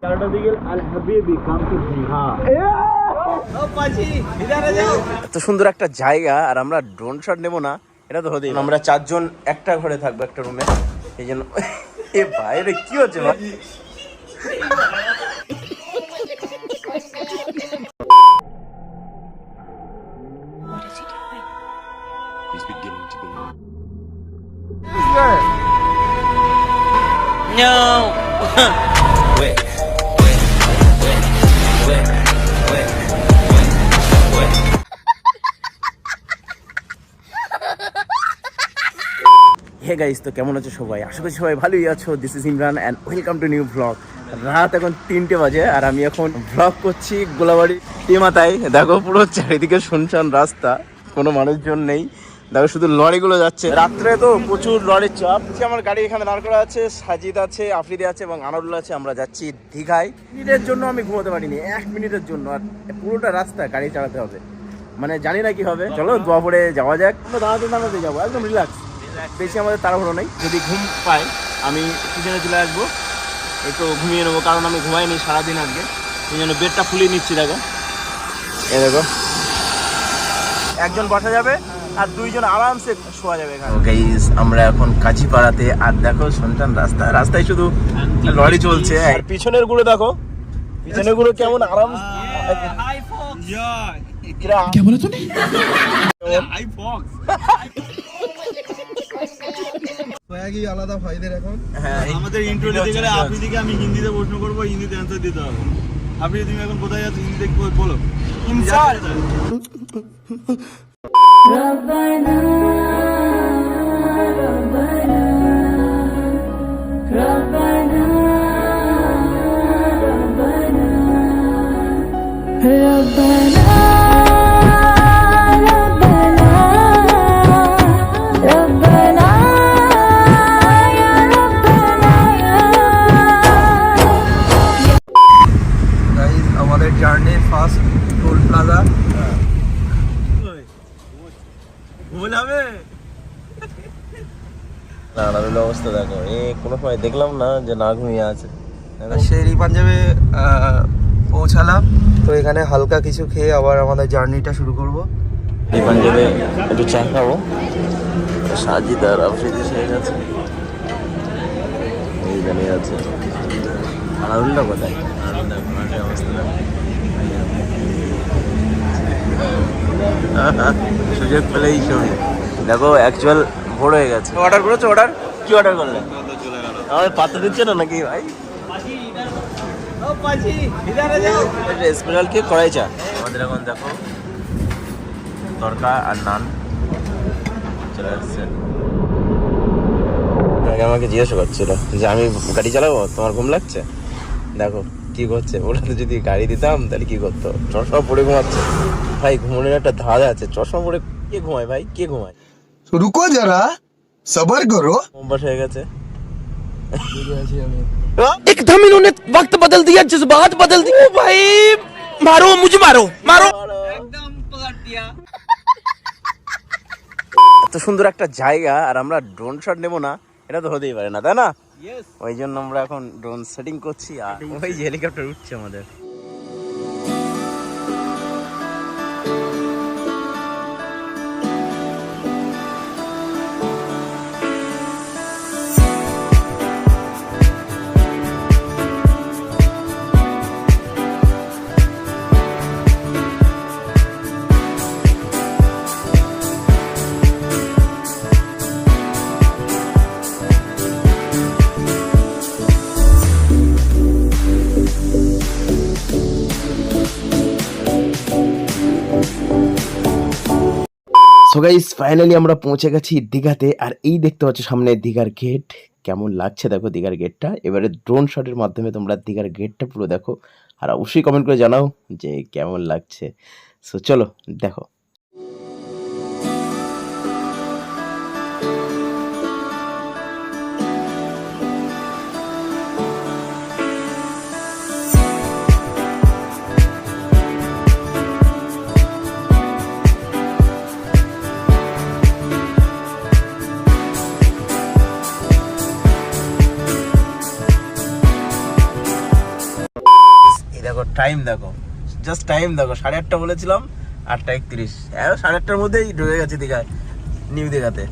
এত সুন্দর একটা জায়গা আর আমরা ড্রোন শট নেবো না, এটা তো হতেই। আমরা চারজন একটা ঘরে থাকবো, একটা রুমে, এই জন্য। এ বাইরে কি হচ্ছে ভাই? No. Wait. হে গাইস, তো কেমন আছো সবাই? আশা করি সবাই ভালোই আছো। This is Imran and welcome to new blog. রাত এখন 3টে বাজে আর আমি এখন ব্লগ করছি গোলাবাড়ি টিমাতায়। দেখো পুরো চারিদিকে শুনশান রাস্তা, কোনো মানুষজন নেই। দেখো শুধু লরিগুলো যাচ্ছে। রাত্রে তো প্রচুর লরির চাপ। আমার গাড়ি এখানে দাঁড় করা আছে, সাজিদ আছে, আফ্রিদি আছে এবং আনারুল্লাহ আছে। আমরা যাচ্ছি দীঘায়। মিনিটের জন্য আমি ঘুমোতে পারিনি, 1 মিনিটের জন্য। আর পুরোটা রাস্তা গাড়ি চালাতে হবে, মানে জানি না কি হবে। চলো দোয়া পড়ে যাওয়া যাক। আমরা দাঁড়াতে যাবো, একদম রিল্যাক্স। বেশি আমাদের তাড়াহুড়ো নেই। যদি ঘুম পাই আমি কিচেনে চলে আসবো, একটু ঘুমিয়ে নেবো, কারণ আমি ঘুমাইনি সারাদিন আজকে, এই জন্য বেডটা ফুলিয়ে নিচ্ছি। দেখো এ দেখো, একজন বসা যাবে আর দুইজন আরামসে শোয়া যাবে এখানে। গাইস, আমরা এখন কাজীপাড়াতে। আর দেখো শুনছেন রাস্তায় শুধু লরি চলছে। আর পিছনের গুলো দেখো, পিছনের গুলো কেমন আরাম। क्या बोला तूने? हाई फॉक्स আলাদা ভাইদের এখন। হ্যাঁ, আমাদের ইন্ট্রো দিতে গেলে আফ্রিদিকে আমি হিন্দিতে প্রশ্ন করব, হিন্দিতে অ্যানসার দিতে হবে। আফ্রিদি, তুমি এখন কোথায় আছো? হিন্দিতে বলো। ইনসার রব্বানা রব্বানা রব্বানা রব্বানা রব্বানা। Journey first toll plaza. অবস্থা দেখো, কোনো সময় দেখলাম না যে না ঘুমিয়ে আছে। শেরি পাঞ্জাবে পৌঁছালাম, তো এখানে হালকা কিছু খেয়ে আবার আমাদের জার্নিটা শুরু করবো। এই পাঞ্জাবে একটু চা খাবো। সাজিদ আর আফ্রিদি সেই আছে, এই জানিয়ে আছে। আনারুল্লাহ কোথায়? অবস্থা সুযোগ পেলেই ছবি দেখো। অ্যাকচুয়াল ভোর হয়ে গেছে। অর্ডার করেছো? অর্ডার কি অর্ডার করলে? আমাদের পাত্র দিচ্ছে না নাকি ভাই? স্পেশাল কি কড়াই চা আমাদের এখন। দেখো তরকা আর নান চলে আসছে। আমাকে জিজ্ঞাসা করছিল যে আমি গাড়ি চালাবো, তোমার ঘুম লাগছে? দেখো কি করছে। ওরা তো যদি গাড়ি দিতাম তাহলে কি করতো? চশমা পরে ঘুমাচ্ছে ভাই। ঘুমানোর একটা ধাঁধ আছে, চশমা পরে কে ঘুমায় ভাই? কে ঘুমায়? রুকো যারা, সবার করো। অভ্যাস হয়ে গেছে। एकदम इन्होंने वक्त बदल दिया, जज्बात बदल दिए भाई। मारो मुझे, मारो मारो, एकदम पलट दिया। এত সুন্দর একটা জায়গা আর আমরা ড্রোন শট নেবো না, এটা তো হতেই পারে না, তাই না? ওই জন্য আমরা এখন ড্রোন সেটিং করছি। আর ওই যে হেলিকপ্টার উঠছে আমাদের। সো গাইস, ফাইনালি আমরা পৌঁছে গেছি দীঘাতে। আর এই দেখতে পাচ্ছ সামনে দীঘার গেট। কেমন লাগছে দেখো দীঘার গেটটা। এবারে ড্রোন শটের মাধ্যমে তোমরা দীঘার গেটটা পুরো দেখো, আর অবশ্যই কমেন্ট করে জানাও যে কেমন লাগছে। সো চলো দেখো। দেখো টাইম দেখো, জাস্ট টাইম দেখো, 8:30 বলেছিলাম, 8:31। 8:30টার মধ্যেই ঢুকে গেছে দীঘায়, নিউ দীঘাতে।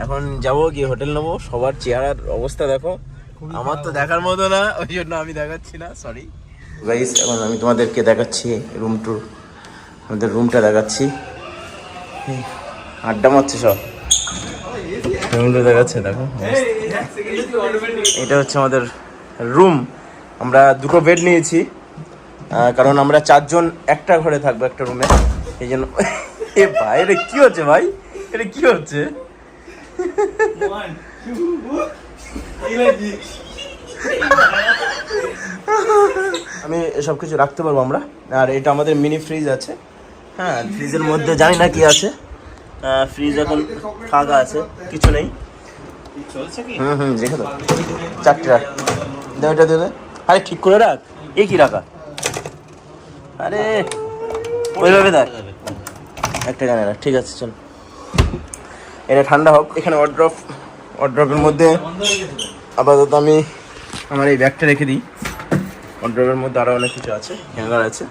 এখন যাবো গিয়ে হোটেল নেবো। সবার চেহারার অবস্থা দেখো, আমার তো দেখার মতো না, ওই জন্য আমি দেখাচ্ছি না, সরি গাইস। এখন আমি তোমাদেরকে দেখাচ্ছি রুম ট্যুর, আমাদের রুমটা দেখাচ্ছি। আড্ডা মারছে সব, রুমটা দেখাচ্ছে দেখো। এটা হচ্ছে আমাদের রুম। আমরা 2টো বেড নিয়েছি, কারণ আমরা 4 জন একটা ঘরে থাকবো, একটা রুমে, এই জন্য। এ ভাই এটা কি হচ্ছে ভাই, এটা কি হচ্ছে? আমি সব কিছু রাখতে পারবো আমরা। আর এটা আমাদের মিনি ফ্রিজ আছে, হ্যাঁ ফ্রিজের মধ্যে জানি না কি আছে। ফ্রিজ এখন ফাঁকা আছে, কিছু নেই। দেখে তো 4টে রাখ, ওইটা দে। আরে ঠিক করে রাখ, এ কি রাখা? আরে ওইভাবে দেখ, একটা জানে না, ঠিক আছে চল। এটা ঠান্ডা হোক। এখানে ওয়ার্ড্রপের মধ্যে আপাতত আমি আমার এই ব্যাগটা রেখে দিই। ওয়ার্ড্রপের মধ্যে আরও অনেক কিছু আছে, হ্যাঙ্গার আছে।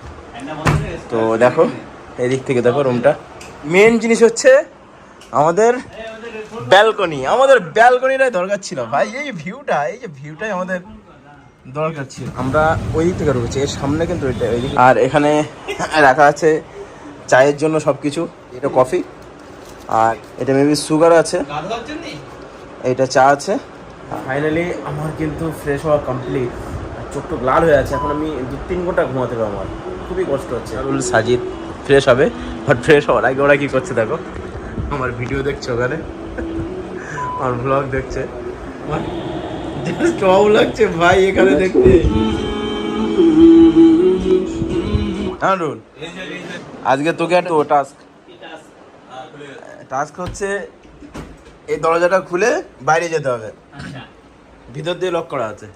তো দেখো এদিক থেকে দেখো রুমটা। মেন জিনিস হচ্ছে আমাদের ব্যালকনি। আমাদের ব্যালকনিটাই দরকার ছিল ভাই, এই যে ভিউটাই আমাদের দরকার ছিল। আমরা ওই দিক থেকে ঢুকেছি, এর সামনে কিন্তু ওইটা ওইদিকে। আর এখানে রাখা আছে চায়ের জন্য সব কিছু। এটা কফি, আর এটা মেবি সুগার আছে, এইটা চা আছে। ফাইনালি আমার কিন্তু ফ্রেশ হওয়া কমপ্লিট, চোখটা লাল হয়ে আছে। এখন আমি 2-3 ঘন্টা ঘুমাতে পারবো, আমার খুবই কষ্ট হচ্ছে। সাজিদ ফ্রেশ হবে, বাট ফ্রেশ হওয়ার আগে ওরা কী করছে দেখো। আমার ভিডিও দেখছে ওখানে, আমার ব্লগ দেখছে, স্টপ লাগছে ভাই এখানে দেখতে। হ্যাঁ রুল, আজকে তোকে একটা টাস্ক হচ্ছে এই দরজাটা খুলে বাইরে যেতে হবে, ভিতর দিয়ে লক করা আছে।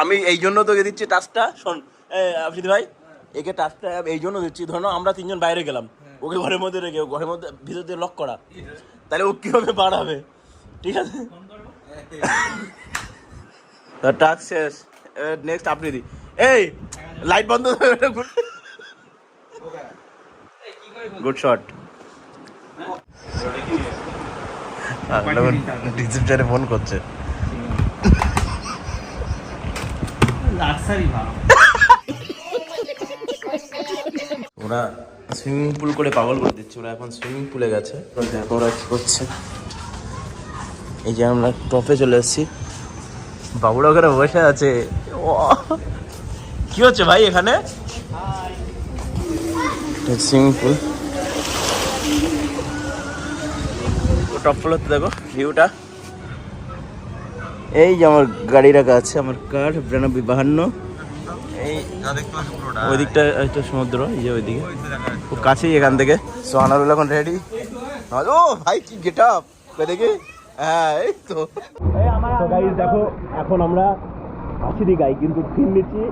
আমি এই জন্য তোকে দিচ্ছি টাস্কটা, শোন আফ্রিদি ভাই, একে টাস্কটা এই জন্য দিচ্ছি। ধরো আমরা 3 জন বাইরে গেলাম, ওকে ঘরের মধ্যে রেখে, ঘরের মধ্যে ভিতর দিয়ে লক করা, তাহলে ও কীভাবে বার হবে? ঠিক আছে, টাস্ক শেষ। নেক্সট আফ্রিদি, এই লাইট বন্ধ, গুড শট। রিসেপশনে ফোন করছে, ওরা সুইমিং পুল করে পাগল করে দিচ্ছে। ওরা এখন সুইমিং পুলে গেছে, দেখো ওরা কি করছে। এই যে আমরা টপে চলে এসেছি, বাবুরা ওখানে বসে আছে। কি হচ্ছে ভাই এখানে? সুইমিং পুল, টপ ফ্লোরতে দেখো ভিউটা। এই যে আমার গাড়ি রাখা আছে, আমার কার 9252। এই ওই দিকটা একটা সমুদ্র, এই যে ওইদিকে খুব কাছেই এখান থেকে। সো আনারুল এখন রেডি। ও ভাই কি গেট আপ দেখি, হ্যাঁ এই তো। গাইস দেখো এখন আমরা আছি দীঘায়, কিন্তু ফিল নিচ্ছি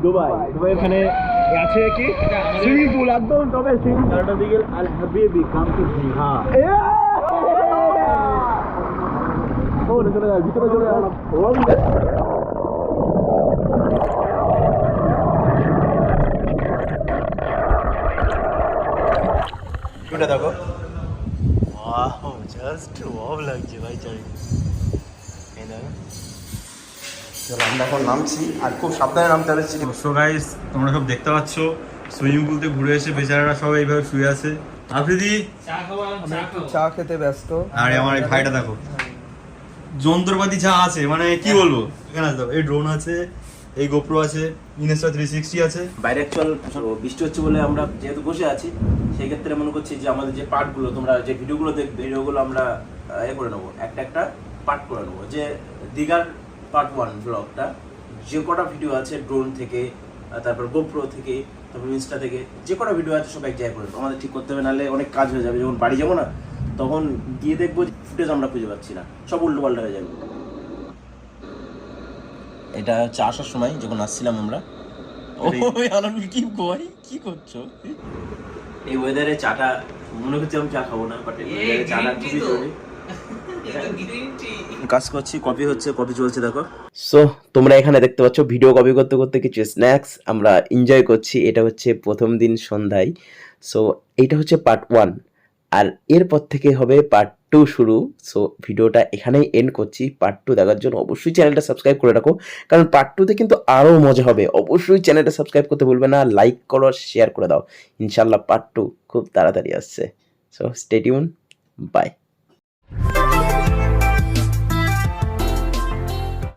দুবাই। এখানে আছে কি সুইমিং পুল, একদম তবে সুইমিং পুলটা দিকে। আল হাবিবি কাম টু দীঘা। চলে যায় ভিতরে, চলে যায়। ভিউটা দেখো, ওয়াও জাস্ট ওয়াও লাগছে ভাই চারিদিকে। এই দেখো, চলো আমরা এখন নামছি, আর খুব সাবধানে নামতে হবে। সো গাইস তোমরা সব দেখতে পাচ্ছ সুইমিং পুল থেকে ঘুরে এসে বেচারারা সব এইভাবে শুয়ে আছে। আফ্রিদি চা খেতে ব্যস্ত। আরে আমার এই ভাইটা দেখো, যন্ত্রপাতি যা আছে মানে কি বলবো। এখানে আছে এই ড্রোন আছে, এই গোপ্রো আছে, ইনস্টা 360 আছে। বাইরে অ্যাকচুয়াল বৃষ্টি হচ্ছে বলে আমরা যেহেতু বসে আছি, সেই ক্ষেত্রে মনে করছি যে আমাদের যে পার্টগুলো, তোমরা যে ভিডিওগুলো দেখবে, ভিডিওগুলো আমরা করে নেবো, একটা পার্ট করে নেবো। যে দীঘার পার্ট 1 ব্লগটা, যে কটা ভিডিও আছে ড্রোন থেকে, তারপর গোপ্রো থেকে, তারপর ইনস্টা থেকে, যে কটা ভিডিও আছে সব এক জায়গায় করে নেবো। আমাদের ঠিক করতে হবে, নাহলে অনেক কাজ হয়ে যাবে। যখন বাড়ি যাবো না, তখন গিয়ে দেখবো ফুটেজ আমরা খুঁজে পাচ্ছি না, সব উল্টো পাল্টা হয়ে যাবে। এটা হচ্ছে আসার সময় যখন আসছিলাম আমরা। ওই আনন্দ কি ভাই কি করছো? এই ওয়েদারে চাটা মনে করছে আমি চা খাবো না, বাট চাটা খুবই জরুরি। কাজ করছি, কপি হচ্ছে, কপি চলছে দেখো। সো তোমরা এখানে দেখতে পাচ্ছ ভিডিও কপি করতে করতে কিছু স্ন্যাক্স আমরা এনজয় করছি। এটা হচ্ছে প্রথম দিন সন্ধ্যায়। সো এইটা হচ্ছে পার্ট 1, আর এরপর থেকে হবে পার্ট 2 শুরু। সো ভিডিওটা এখানেই এন্ড করছি। পার্ট 2 দেখার জন্য অবশ্যই চ্যানেলটা সাবস্ক্রাইব করে রাখো, কারণ পার্ট 2 তে কিন্তু আরও মজা হবে। অবশ্যই চ্যানেলটা সাবস্ক্রাইব করতে ভুলবে না, লাইক করো আর শেয়ার করে দাও। ইনশাল্লাহ পার্ট 2 খুব তাড়াতাড়ি আসছে। So stay tune, by.